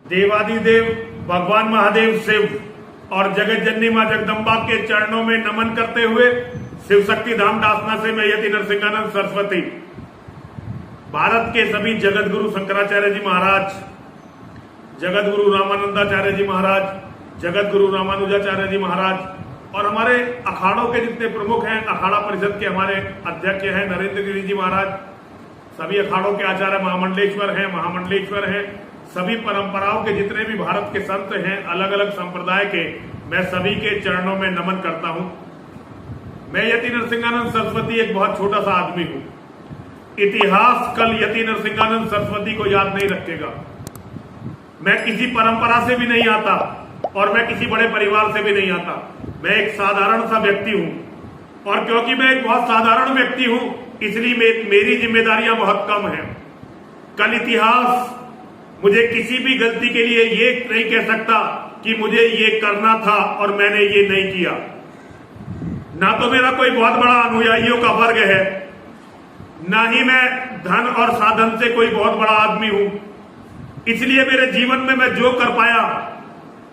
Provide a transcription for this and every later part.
देवादिदेव भगवान महादेव शिव और जगत जननी मां जगदम्बा के चरणों में नमन करते हुए शिव शक्ति धाम दासना से मैं यति नरसिंहानंद सरस्वती भारत के सभी जगत गुरु शंकराचार्य जी महाराज, जगत गुरु रामानंदाचार्य जी महाराज, जगत गुरु रामानुजाचार्य जी महाराज और हमारे अखाड़ों के जितने प्रमुख हैं, अखाड़ा परिषद के हमारे अध्यक्ष हैं नरेंद्र गिरी जी महाराज, सभी अखाड़ों के आचार्य महामंडलेश्वर हैं, सभी परंपराओं के जितने भी भारत के संत हैं, अलग अलग संप्रदाय के, मैं सभी के चरणों में नमन करता हूं। मैं यति नरसिंहानंद सरस्वती एक बहुत छोटा सा आदमी हूं। इतिहास कल यति नरसिंहानंद सरस्वती को याद नहीं रखेगा। मैं किसी परंपरा से भी नहीं आता और मैं किसी बड़े परिवार से भी नहीं आता। मैं एक साधारण सा व्यक्ति हूं और क्योंकि मैं एक बहुत साधारण व्यक्ति हूं इसलिए मेरी जिम्मेदारियां बहुत कम हैं। कल इतिहास मुझे किसी भी गलती के लिए ये नहीं कह सकता कि मुझे ये करना था और मैंने ये नहीं किया। ना तो मेरा कोई बहुत बड़ा अनुयायियों का वर्ग है, ना ही मैं धन और साधन से कोई बहुत बड़ा आदमी हूं। इसलिए मेरे जीवन में मैं जो कर पाया,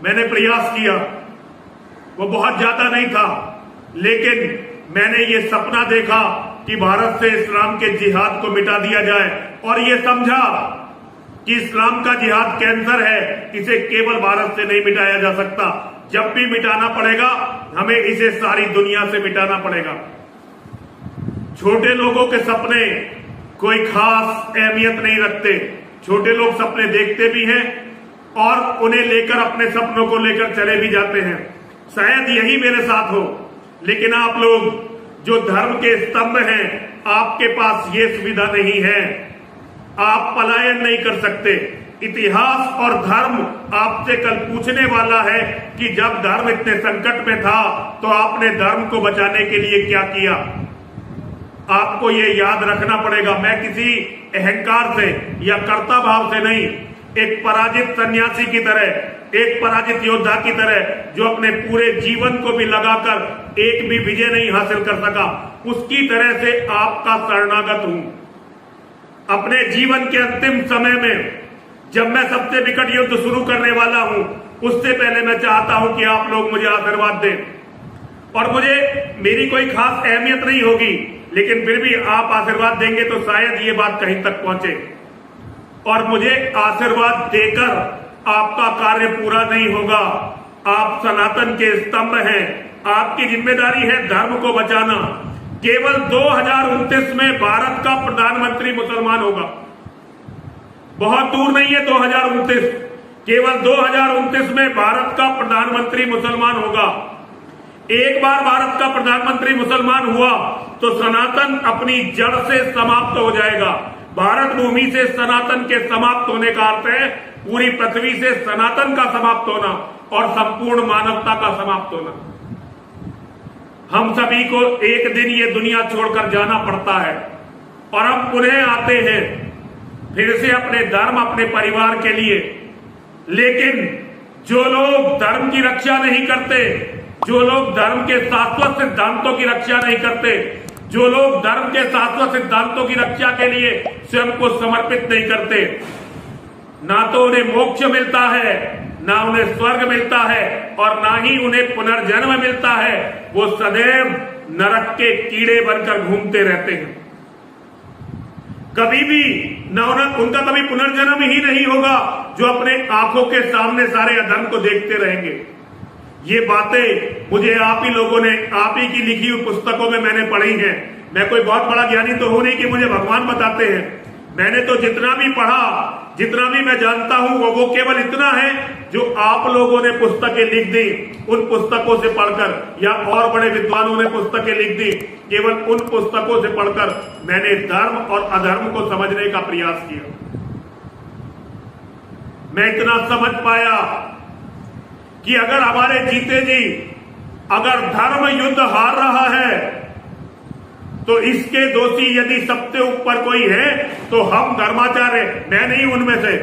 मैंने प्रयास किया, वो बहुत ज्यादा नहीं था, लेकिन मैंने ये सपना देखा कि भारत से इस्लाम के जिहाद को मिटा दिया जाए और ये समझा कि इस्लाम का जिहाद कैंसर है, इसे केवल भारत से नहीं मिटाया जा सकता। जब भी मिटाना पड़ेगा हमें इसे सारी दुनिया से मिटाना पड़ेगा। छोटे लोगों के सपने कोई खास अहमियत नहीं रखते। छोटे लोग सपने देखते भी हैं और उन्हें लेकर अपने सपनों को लेकर चले भी जाते हैं। शायद यही मेरे साथ हो, लेकिन आप लोग जो धर्म के स्तंभ हैं, आपके पास ये सुविधा नहीं है। आप पलायन नहीं कर सकते। इतिहास और धर्म आपसे कल पूछने वाला है कि जब धर्म इतने संकट में था तो आपने धर्म को बचाने के लिए क्या किया। आपको ये याद रखना पड़ेगा। मैं किसी अहंकार से या कर्ता भाव से नहीं, एक पराजित सन्यासी की तरह, एक पराजित योद्धा की तरह जो अपने पूरे जीवन को भी लगाकर एक भी विजय नहीं हासिल कर सका, उसकी तरह से आपका शरणागत हूं। अपने जीवन के अंतिम समय में जब मैं सबसे विकट युद्ध शुरू करने वाला हूं, उससे पहले मैं चाहता हूं कि आप लोग मुझे आशीर्वाद दें। और मुझे मेरी कोई खास अहमियत नहीं होगी, लेकिन फिर भी आप आशीर्वाद देंगे तो शायद ये बात कहीं तक पहुंचे। और मुझे आशीर्वाद देकर आपका कार्य पूरा नहीं होगा। आप सनातन के स्तंभ हैं, आपकी जिम्मेदारी है धर्म को बचाना। केवल 2029 में भारत का प्रधानमंत्री मुसलमान होगा। बहुत दूर नहीं है 2029, केवल 2029 में भारत का प्रधानमंत्री मुसलमान होगा। एक बार भारत का प्रधानमंत्री मुसलमान हुआ तो सनातन अपनी जड़ से समाप्त हो जाएगा। भारत भूमि से सनातन के समाप्त होने का अर्थ है पूरी पृथ्वी से सनातन का समाप्त होना और संपूर्ण मानवता का समाप्त होना। हम सभी को एक दिन ये दुनिया छोड़कर जाना पड़ता है और हम पुनः आते हैं फिर से अपने धर्म, अपने परिवार के लिए। लेकिन जो लोग धर्म की रक्षा नहीं करते, जो लोग धर्म के शाश्वत सिद्धांतों की रक्षा नहीं करते, जो लोग धर्म के शाश्वत सिद्धांतों की रक्षा के लिए स्वयं को समर्पित नहीं करते, ना तो उन्हें मोक्ष मिलता है, ना उन्हें स्वर्ग मिलता है और ना ही उन्हें पुनर्जन्म मिलता है। वो सदैव नरक के कीड़े बनकर घूमते रहते हैं। कभी भी ना उनका कभी पुनर्जन्म ही नहीं होगा जो अपने आंखों के सामने सारे अधर्म को देखते रहेंगे। ये बातें मुझे आप ही लोगों ने, आप ही की लिखी हुई पुस्तकों में मैंने पढ़ी हैं। मैं कोई बहुत बड़ा ज्ञानी तो हूं नहीं कि मुझे भगवान बताते हैं। मैंने तो जितना भी पढ़ा, जितना भी मैं जानता हूं, वो केवल इतना है जो आप लोगों ने पुस्तकें लिख दी। उन पुस्तकों से पढ़कर या और बड़े विद्वानों ने पुस्तकें लिख दी, केवल उन पुस्तकों से पढ़कर मैंने धर्म और अधर्म को समझने का प्रयास किया। मैं इतना समझ पाया कि अगर हमारे जीते जी अगर धर्म युद्ध हार रहा है तो इसके दोषी यदि सबसे ऊपर कोई है तो हम धर्माचार्य, मैं नहीं उनमें से।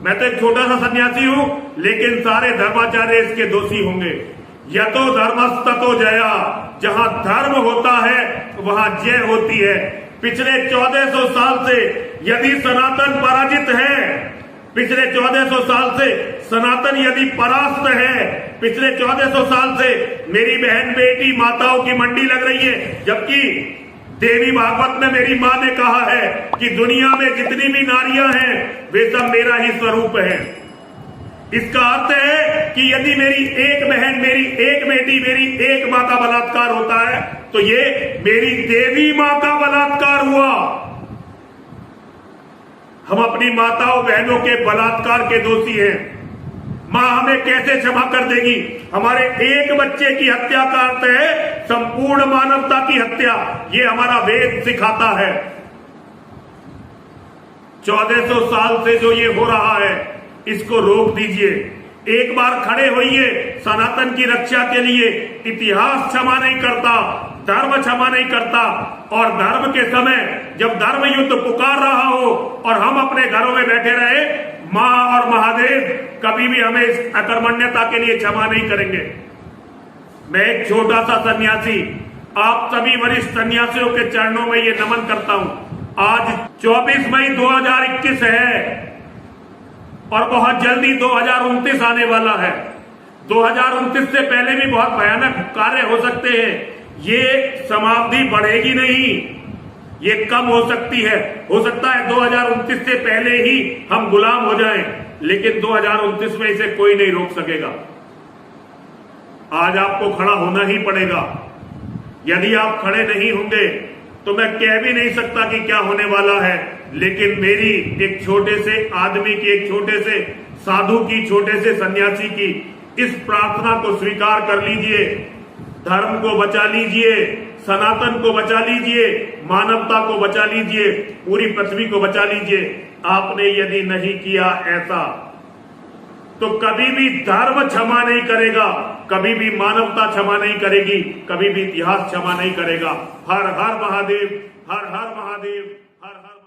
मैं तो एक छोटा सा सन्यासी हूं, लेकिन सारे धर्माचार्य इसके दोषी होंगे। यतो धर्मस्ततो जया, जहां धर्म होता है वहां जय होती है। पिछले 1400 साल से यदि सनातन पराजित है पिछले 1400 साल से सनातन यदि परास्त है, पिछले 1400 साल से मेरी बहन बेटी माताओं की मंडी लग रही है, जबकि देवी भागवत में मेरी मां ने कहा है कि दुनिया में जितनी भी नारियां हैं वे सब मेरा ही स्वरूप है। इसका अर्थ है कि यदि मेरी एक बहन, मेरी एक बेटी, मेरी एक मां का बलात्कार होता है तो ये मेरी देवी मां का बलात्कार हुआ। हम अपनी माताओं बहनों के बलात्कार के दोषी हैं। मां हमें कैसे क्षमा कर देगी? हमारे एक बच्चे की हत्या का अर्थ है संपूर्ण मानवता की हत्या। ये हमारा वेद सिखाता है। 1400 साल से जो ये हो रहा है इसको रोक दीजिए। एक बार खड़े होइए सनातन की रक्षा के लिए। इतिहास क्षमा नहीं करता, धर्म क्षमा नहीं करता। और धर्म के समय जब धर्म युद्ध पुकार रहा हो और हम अपने घरों में बैठे रहे, मां और महादेव कभी भी हमें इस अकर्मण्यता के लिए क्षमा नहीं करेंगे। मैं एक छोटा सा सन्यासी आप सभी वरिष्ठ सन्यासियों के चरणों में ये नमन करता हूं। आज 24 मई 2021 है और बहुत जल्दी 2029 आने वाला है। 2029 से पहले भी बहुत भयानक कार्य हो सकते हैं। ये समाप्ति बढ़ेगी नहीं, ये कम हो सकती है। हो सकता है 2029 से पहले ही हम गुलाम हो जाएं, लेकिन 2029 में इसे कोई नहीं रोक सकेगा। आज आपको खड़ा होना ही पड़ेगा। यदि आप खड़े नहीं होंगे तो मैं कह भी नहीं सकता कि क्या होने वाला है। लेकिन मेरी एक छोटे से आदमी की, एक छोटे से साधु की, छोटे से सन्यासी की इस प्रार्थना को स्वीकार कर लीजिए। धर्म को बचा लीजिए, सनातन को बचा लीजिए, मानवता को बचा लीजिए, पूरी पृथ्वी को बचा लीजिए। आपने यदि नहीं किया ऐसा तो कभी भी धर्म क्षमा नहीं करेगा, कभी भी मानवता क्षमा नहीं करेगी, कभी भी इतिहास क्षमा नहीं करेगा। हर हर महादेव, हर हर महादेव, हर हर